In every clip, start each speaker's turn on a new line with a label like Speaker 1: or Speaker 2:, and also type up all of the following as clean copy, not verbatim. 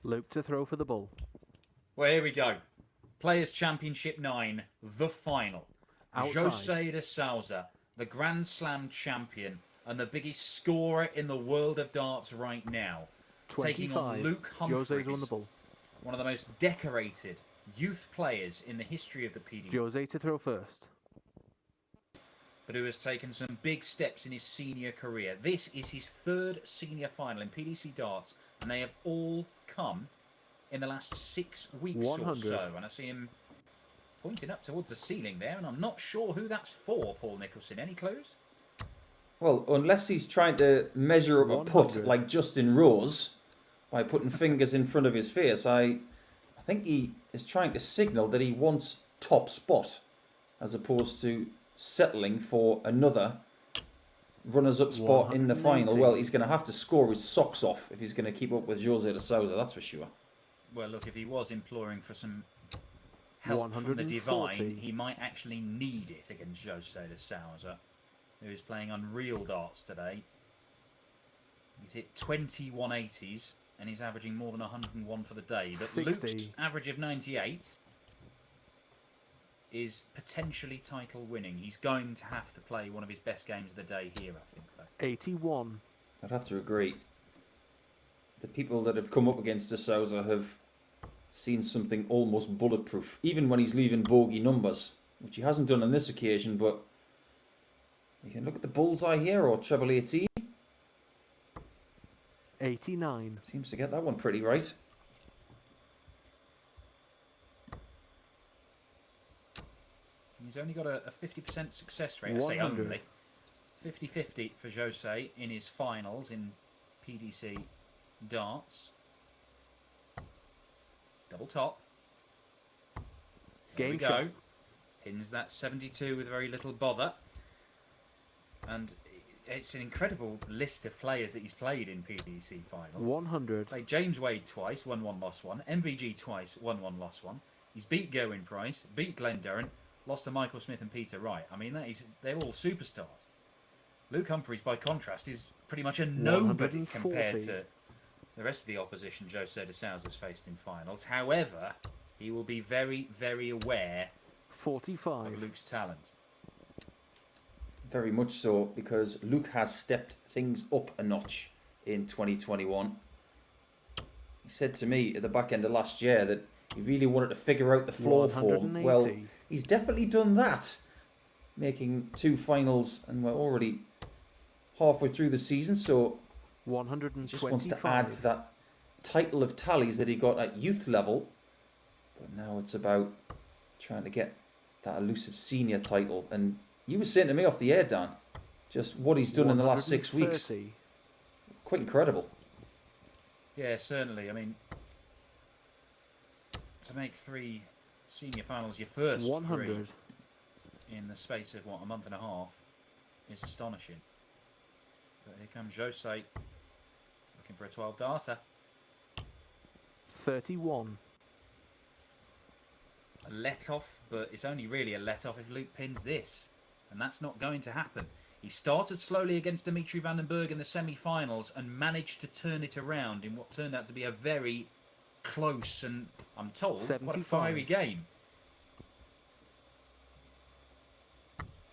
Speaker 1: Luke to throw for the bull.
Speaker 2: Well, here we go. Players' Championship 9, the final.
Speaker 1: Outside.
Speaker 2: Jose de Sousa, the Grand Slam champion and the biggest scorer in the world of darts right now,
Speaker 1: 25.
Speaker 2: taking on Luke
Speaker 1: Jose's won the
Speaker 2: Humphries,
Speaker 1: bull.
Speaker 2: one of the most decorated youth players in the history of the PDC,
Speaker 1: Jose to throw first.
Speaker 2: but who has taken some big steps in his senior career. This is his third senior final in PDC darts, and they have all come in the last 6 weeks
Speaker 1: 100.
Speaker 2: or so. And I see him pointing up towards the ceiling there, and I'm not sure who that's for, Paul Nicholson. Any clues?
Speaker 3: Well, unless he's trying to measure up a putt
Speaker 1: 100.
Speaker 3: like Justin Rose by putting fingers in front of his face, I think he is trying to signal that he wants top spot as opposed to settling for another runners-up spot in the final.
Speaker 1: 190.
Speaker 3: Well, he's going to have to score his socks off if he's going to keep up with Jose de Sousa, that's for sure.
Speaker 2: Well, look, if he was imploring for some help from the
Speaker 1: 140.
Speaker 2: divine, he might actually need it against Jose de Sousa, who's playing unreal darts today. He's hit 20 180s and he's averaging more than 101 for the day. But
Speaker 1: 60.
Speaker 2: Luke's average of 98 is potentially title winning. He's going to have to play one of his best games of the day here, I think, though.
Speaker 1: 81.
Speaker 3: I'd have to agree. The people that have come up against de Sousa have seen something almost bulletproof, even when he's leaving bogey numbers, which he hasn't done on this occasion, but you can look at the bullseye here, or treble 18.
Speaker 1: 89.
Speaker 3: Seems to get that one pretty right.
Speaker 2: He's only got a 50% success rate. I say
Speaker 1: 100.
Speaker 2: only. 50-50 for Jose in his finals in PDC darts. Double top. There we
Speaker 1: Game
Speaker 2: go.
Speaker 1: shot.
Speaker 2: Pins that 72 with very little bother. And it's an incredible list of players that he's played in PDC finals.
Speaker 1: 100.
Speaker 2: Played James Wade twice, won one, lost one. MVG twice, won one, lost one. He's beat Gerwyn Price, beat Glenn Durran, lost to Michael Smith and Peter Wright. I mean, they're all superstars. Luke Humphries, by contrast, is pretty much a nobody
Speaker 1: 140.
Speaker 2: compared to the rest of the opposition Jose de Sousa has faced in finals. However, he will be very, very aware
Speaker 1: 45.
Speaker 2: of Luke's talent.
Speaker 3: Very much so, because Luke has stepped things up a notch in 2021. He said to me at the back end of last year that he really wanted to figure out the floor form.
Speaker 1: 180.
Speaker 3: Well, he's definitely done that, making 2 finals, and we're already halfway through the season, so he
Speaker 1: 125.
Speaker 3: just wants to add to that title of tallies that he got at youth level. But now it's about trying to get that elusive senior title. And you were saying to me off the air, Dan, just what he's done in the last 6 weeks.
Speaker 1: 130.
Speaker 3: Quite incredible.
Speaker 2: Yeah, certainly. I mean, to make 3 senior finals, your first
Speaker 1: 100.
Speaker 2: 3 in the space of, what, a month and a half, is astonishing. But here comes Jose, looking for a 12-darter.
Speaker 1: 31.
Speaker 2: A let-off, but it's only really a let-off if Luke pins this. And that's not going to happen. He started slowly against Dimitri van den Berg in the semi-finals and managed to turn it around in what turned out to be a very close and, I'm told, quite a
Speaker 1: 75.
Speaker 2: fiery game.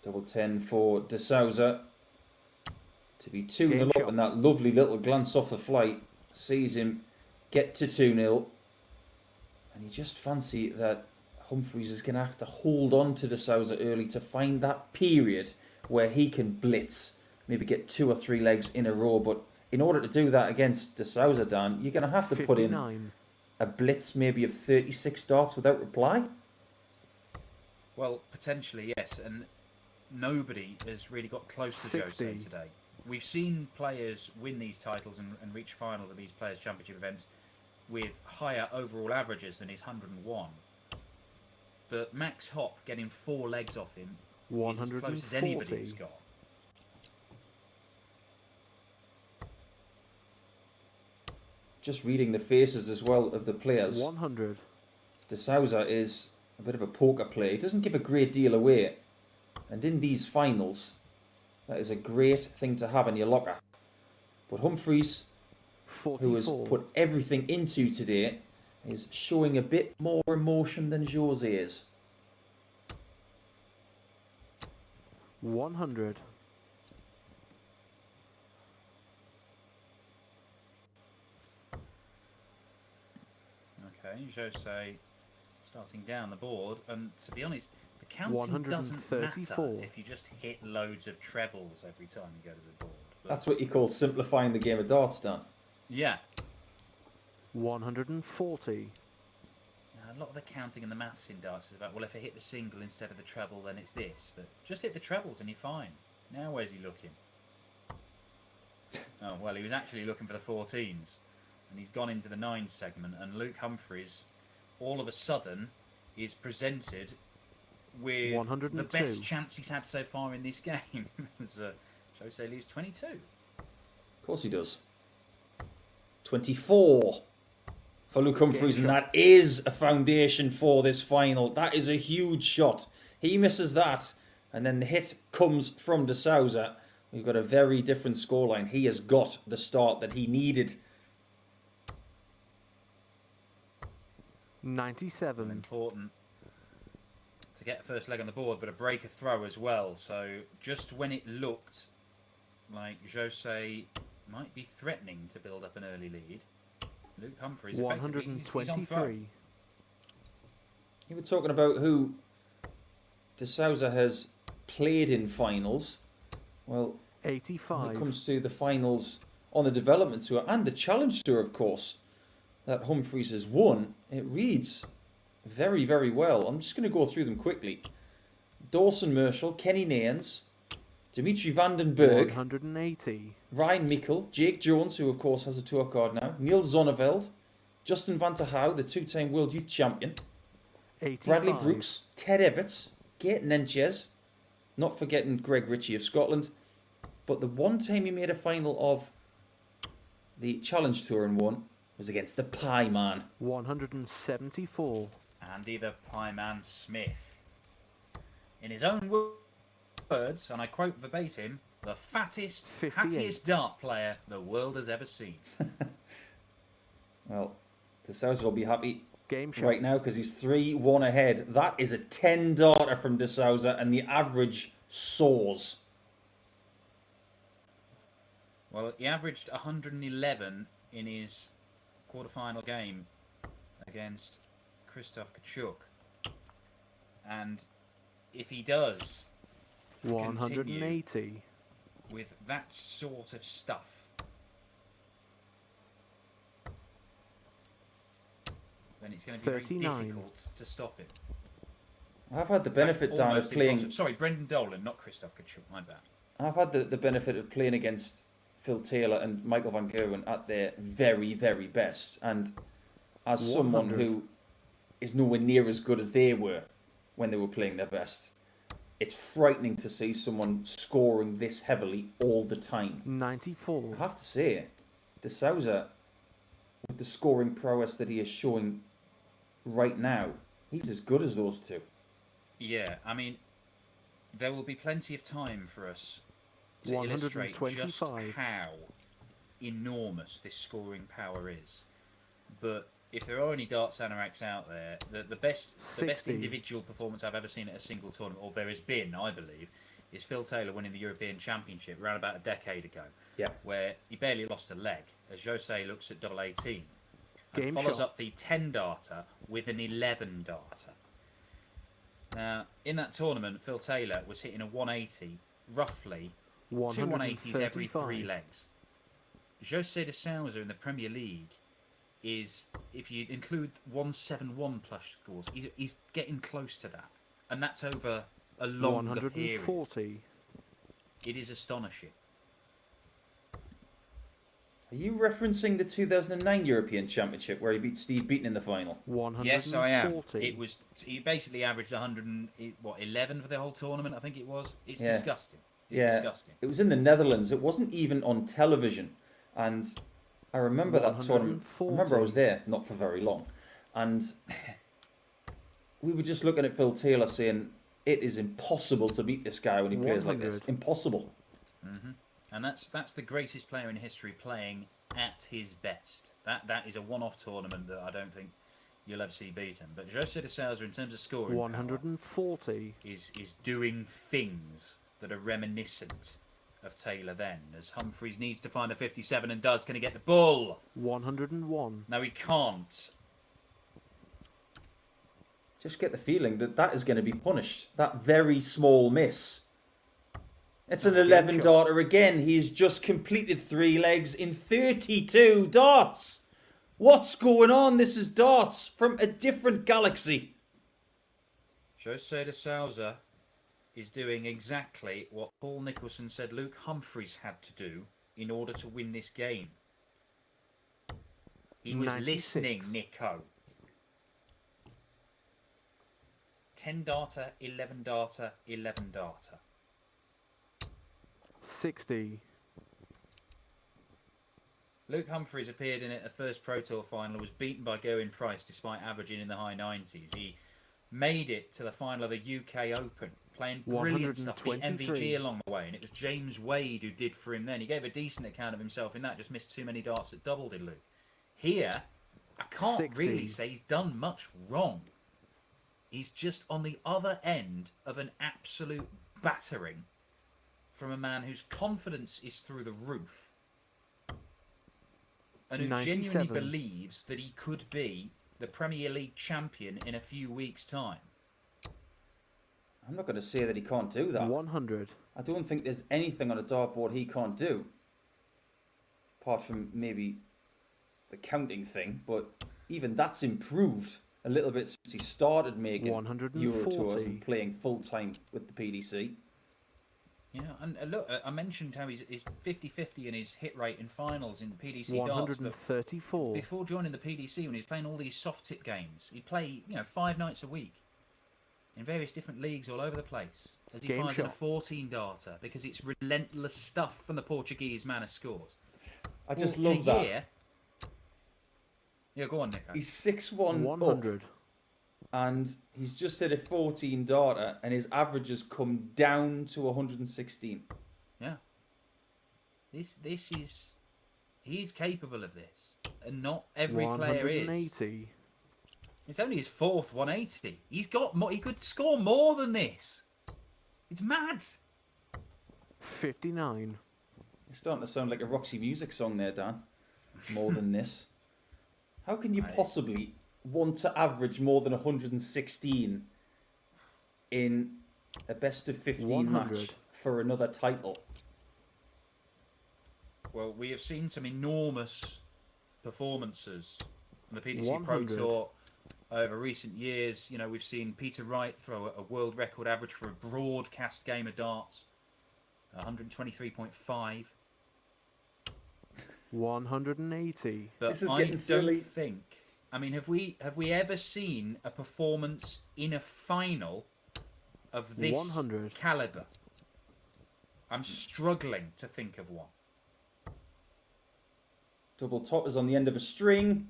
Speaker 3: Double 10 for de Sousa to be 2-0
Speaker 1: Game
Speaker 3: up,
Speaker 1: shot.
Speaker 3: and that lovely little glance off the flight sees him get to 2-0. And you just fancy that Humphries is going to have to hold on to de Sousa early to find that period where he can blitz, maybe get 2 or 3 legs in a row. But in order to do that against de Sousa, Dan, you're going to have to put in
Speaker 1: 59.
Speaker 3: a blitz maybe of 36 darts without reply.
Speaker 2: Well, potentially, yes. And nobody has really got close to
Speaker 1: 60.
Speaker 2: Jose today. We've seen players win these titles and reach finals of these Players' Championship events with higher overall averages than his 101. But Max Hopp getting 4 legs off him is as close as anybody has
Speaker 1: 140.
Speaker 2: got.
Speaker 3: Just reading the faces as well of the players.
Speaker 1: 100.
Speaker 3: De Sousa is a bit of a poker player. He doesn't give a great deal away. And in these finals, that is a great thing to have in your locker. But Humphries who has
Speaker 1: 44.
Speaker 3: put everything into today, is showing a bit more emotion than Jose is.
Speaker 1: 100.
Speaker 2: Okay, Jose starting down the board, and to be honest, the counting doesn't matter
Speaker 1: 134.
Speaker 2: if you just hit loads of trebles every time you go to the board. But
Speaker 3: That's what you call simplifying the game of darts, Dan.
Speaker 2: yeah,
Speaker 1: 140.
Speaker 2: a lot of the counting and the maths in darts is about, well, if I hit the single instead of the treble, then it's this. But just hit the trebles and you're fine. Now where's he looking? Oh, well, he was actually looking for the 14s. And he's gone into the 9s segment. And Luke Humphries, all of a sudden, is presented with
Speaker 1: 102.
Speaker 2: the best chance he's had so far in this game. As Jose leaves 22.
Speaker 3: Of course he does. 24 for Luke Humphries, and that is a foundation for this final. That is a huge shot. He misses that, and then the hit comes from De Sousa. We've got a very different scoreline. He has got the start that he needed.
Speaker 1: 97.
Speaker 2: Important to get a first leg on the board, but a break of throw as well. So just when it looked like Jose might be threatening to build up an early lead, Luke Humphries effectively he's on throw.
Speaker 1: 123.
Speaker 3: You were talking about who De Sousa has played in finals. Well, when
Speaker 1: 85.
Speaker 3: it comes to the finals on the development tour and the challenge tour, of course, that Humphries has won, it reads very, very well. I'm just going to go through them quickly. Dawson Marshall, Kenny Nairns, Dimitri van den Berg,
Speaker 1: 180.
Speaker 3: Ryan Mikkel, Jake Jones, who of course has a tour card now, Neil Zonneveld, Justin van der Houw, the two-time World Youth Champion,
Speaker 1: 85.
Speaker 3: Bradley Brooks, Ted Everts, Gate Nenchez, not forgetting Greg Ritchie of Scotland, but the one time he made a final of the Challenge Tour and won was against the Pie Man.
Speaker 1: 174.
Speaker 2: Andy the Pie Man Smith. In his own words, and I quote verbatim, the fattest,
Speaker 1: 58.
Speaker 2: happiest dart player the world has ever seen.
Speaker 3: Well, De Sousa will be happy
Speaker 1: Game shot.
Speaker 3: right now because he's 3-1 ahead. That is a 10 darter from De Sousa, and the average soars.
Speaker 2: Well, he averaged 111 in his quarterfinal game against Krzysztof Kachuk. And if he does
Speaker 1: 180.
Speaker 2: with that sort of stuff, then it's going to be very
Speaker 1: 39.
Speaker 2: difficult to stop it.
Speaker 3: I've had the benefit, Dan, of
Speaker 2: Almost
Speaker 3: playing.
Speaker 2: impossible. Sorry, Brendan Dolan, not Krzysztof Kachuk, my bad.
Speaker 3: I've had the benefit of playing against Phil Taylor and Michael Van Gerwen at their very, very best. And as someone
Speaker 1: 100.
Speaker 3: who is nowhere near as good as they were when they were playing their best, it's frightening to see someone scoring this heavily all the time.
Speaker 1: 94.
Speaker 3: I have to say, De Sousa, with the scoring prowess that he is showing right now, he's as good as those two.
Speaker 2: Yeah, I mean, there will be plenty of time for us to illustrate just
Speaker 1: 125.
Speaker 2: how enormous this scoring power is. But if there are any darts anoraks out there, the best
Speaker 1: 60.
Speaker 2: individual performance I've ever seen at a single tournament, or there has been, I believe, is Phil Taylor winning the European Championship around about a decade ago.
Speaker 3: Yeah.
Speaker 2: Where he barely lost a leg, as Jose looks at double 18 and
Speaker 1: Game
Speaker 2: follows
Speaker 1: shot.
Speaker 2: up the 10 darter with an 11 darter. Now, in that tournament, Phil Taylor was hitting a 180, roughly 2 180s every 3 legs. Jose de Sousa in the Premier League is, if you include 171 plus scores, he's getting close to that. And that's over a longer period.
Speaker 1: 140.
Speaker 2: It is astonishing.
Speaker 3: Are you referencing the 2009 European Championship where he beat Steve Beaton in the final?
Speaker 1: 140.
Speaker 2: Yes, I am. He basically averaged 111 for the whole tournament, I think it was. It's disgusting. It's disgusting.
Speaker 3: It was in the Netherlands. It wasn't even on television. And I remember that tournament. I remember I was there, not for very long. And we were just looking at Phil Taylor saying, it is impossible to beat this guy when he plays like this.
Speaker 1: 100.
Speaker 3: Impossible.
Speaker 2: Mm-hmm. And that's the greatest player in history playing at his best. That is a one-off tournament that I don't think you'll ever see beaten. But Jose de Sousa, in terms of scoring power,
Speaker 1: 140.
Speaker 2: is doing things that are reminiscent of Taylor then, as Humphries needs to find the 57 and does. Can he get the bull?
Speaker 1: 101.
Speaker 2: No, he can't.
Speaker 3: Just get the feeling that that is going to be punished. That very small miss. It's an 11 darter again. He's just completed 3 legs in 32 darts. What's going on? This is darts from a different galaxy.
Speaker 2: Jose de Sousa is doing exactly what Paul Nicholson said Luke Humphries had to do in order to win this game. He was
Speaker 1: 96.
Speaker 2: listening, Nico. 10 darter, 11 darter, 11 darter.
Speaker 1: 60.
Speaker 2: Luke Humphries appeared in it the first Pro Tour final, was beaten by Gerwyn Price despite averaging in the high 90s. He made it to the final of the UK Open, playing brilliant stuff, beat
Speaker 1: 123.
Speaker 2: MVG along the way, and it was James Wade who did for him then. He gave a decent account of himself in that, just missed too many darts at double, did Luke. Here, I can't
Speaker 1: 60.
Speaker 2: really say he's done much wrong. He's just on the other end of an absolute battering from a man whose confidence is through the roof and who
Speaker 1: 97.
Speaker 2: genuinely believes that he could be the Premier League champion in a few weeks' time.
Speaker 3: I'm not going to say that he can't do that.
Speaker 1: 100.
Speaker 3: I don't think there's anything on a dartboard he can't do. Apart from maybe the counting thing, but even that's improved a little bit since he started making
Speaker 1: 140.
Speaker 3: Euro tours and playing full-time with the PDC.
Speaker 2: Yeah, and look, I mentioned how he's 50-50 in his hit rate in finals in PDC darts, but
Speaker 1: 134.
Speaker 2: before joining the PDC, when he was playing all these soft tip games, he'd play 5 nights a week in various different leagues all over the place as he
Speaker 1: Game
Speaker 2: fires in a
Speaker 1: shot.
Speaker 2: 14 darter because it's relentless stuff from the Portuguese man has scored.
Speaker 3: I just
Speaker 2: Well, in
Speaker 3: love
Speaker 2: a
Speaker 3: that.
Speaker 2: year, yeah, go on, Nico.
Speaker 3: He's 6'1"
Speaker 1: 100.
Speaker 3: up, and he's just hit a 14 darter, and his average has come down to 116.
Speaker 2: Yeah. This is he's capable of this, and not every player is.
Speaker 1: 180.
Speaker 2: It's only his 4th 180. He's got more. He could score more than this. It's mad.
Speaker 1: 59.
Speaker 3: You're starting to sound like a Roxy Music song there, Dan. More than this. How can you possibly want to average more than 116 in a best of 15
Speaker 1: 100.
Speaker 3: match for another title?
Speaker 2: Well, we have seen some enormous performances on the PDC Pro
Speaker 1: 100.
Speaker 2: Tour over recent years. You know, we've seen Peter Wright throw a world record average for a broadcast game of darts, 123.5.
Speaker 1: 180.
Speaker 2: But
Speaker 3: This is
Speaker 2: I
Speaker 3: getting
Speaker 2: don't
Speaker 3: silly.
Speaker 2: think. I mean, have we ever seen a performance in a final of this
Speaker 1: 100.
Speaker 2: caliber? I'm struggling to think of one.
Speaker 3: Double top is on the end of a string.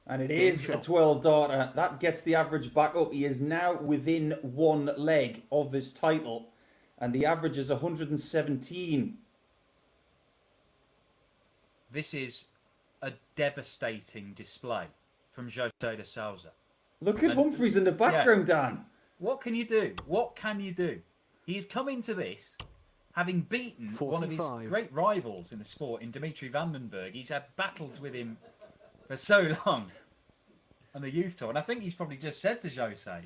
Speaker 3: And it is a
Speaker 1: shot.
Speaker 3: 12 darter. That gets the average back up. He is now within 1 leg of this title. And the average is 117.
Speaker 2: This is a devastating display from Jose de Sousa.
Speaker 3: Look at Humphries in the background, Dan.
Speaker 2: What can you do? What can you do? He's come into this having beaten one of his
Speaker 1: 45.
Speaker 2: great rivals in the sport in Dimitri Vandenberg. He's had battles with him for so long on the youth tour. And I think he's probably just said to Jose,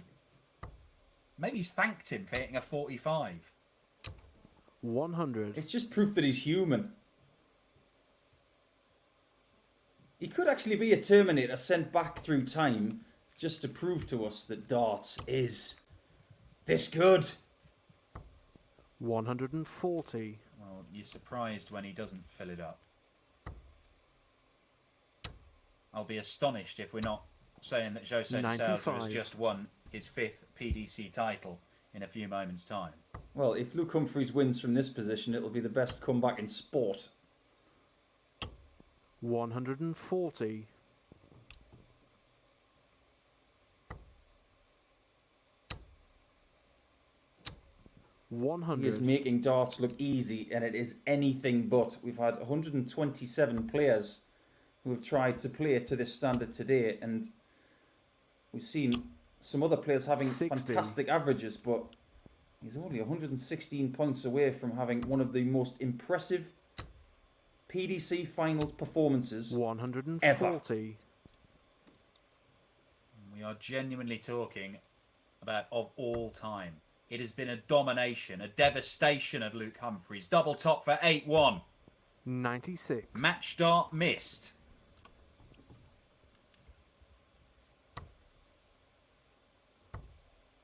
Speaker 2: maybe he's thanked him for hitting a 45.
Speaker 1: 100.
Speaker 3: It's just proof that he's human. He could actually be a Terminator sent back through time just to prove to us that darts is this good.
Speaker 1: 140.
Speaker 2: Well, you're surprised when he doesn't fill it up. I'll be astonished if we're not saying that Jose de Sousa has
Speaker 1: 95.
Speaker 2: just won his 5th PDC title in a few moments' time.
Speaker 3: Well, if Luke Humphries wins from this position, it'll be the best comeback in sport.
Speaker 1: 140. 100.
Speaker 3: He is
Speaker 1: 100.
Speaker 3: making darts look easy, and it is anything but. We've had 127 players who have tried to play to this standard today, and we've seen some other players having
Speaker 1: 60.
Speaker 3: fantastic averages, but he's only 116 points away from having one of the most impressive PDC finals performances
Speaker 1: 140.
Speaker 2: We are genuinely talking about of all time. It has been a domination, a devastation of Luke Humphries. Double top for 8-1.
Speaker 1: 96.
Speaker 2: Match start missed.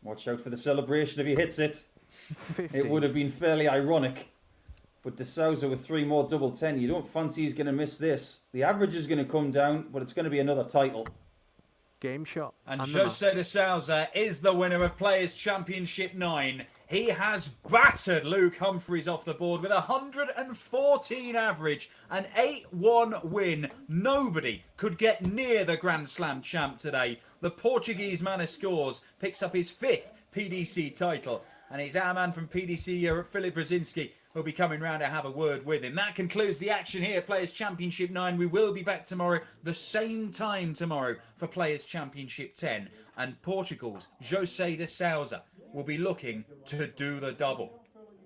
Speaker 3: Watch out for the celebration if he hits it.
Speaker 1: 50.
Speaker 3: It would have been fairly ironic. But De Sousa with 3 more double 10. You don't fancy he's going to miss this. The average is going to come down, but it's going to be another title.
Speaker 1: Game shot.
Speaker 2: And
Speaker 1: the
Speaker 2: Jose de Sousa is the winner of Players' Championship 9. He has battered Luke Humphries off the board with 114 average, an 8-1 win. Nobody could get near the Grand Slam champ today. The Portuguese man of scores picks up his 5th PDC title, and it's our man from PDC Europe, Filip Brzezinski, who'll be coming round to have a word with him. That concludes the action here at Players' Championship 9. We will be back tomorrow, the same time tomorrow, for Players' Championship 10. And Portugal's Jose de Sousa will be looking to do the double.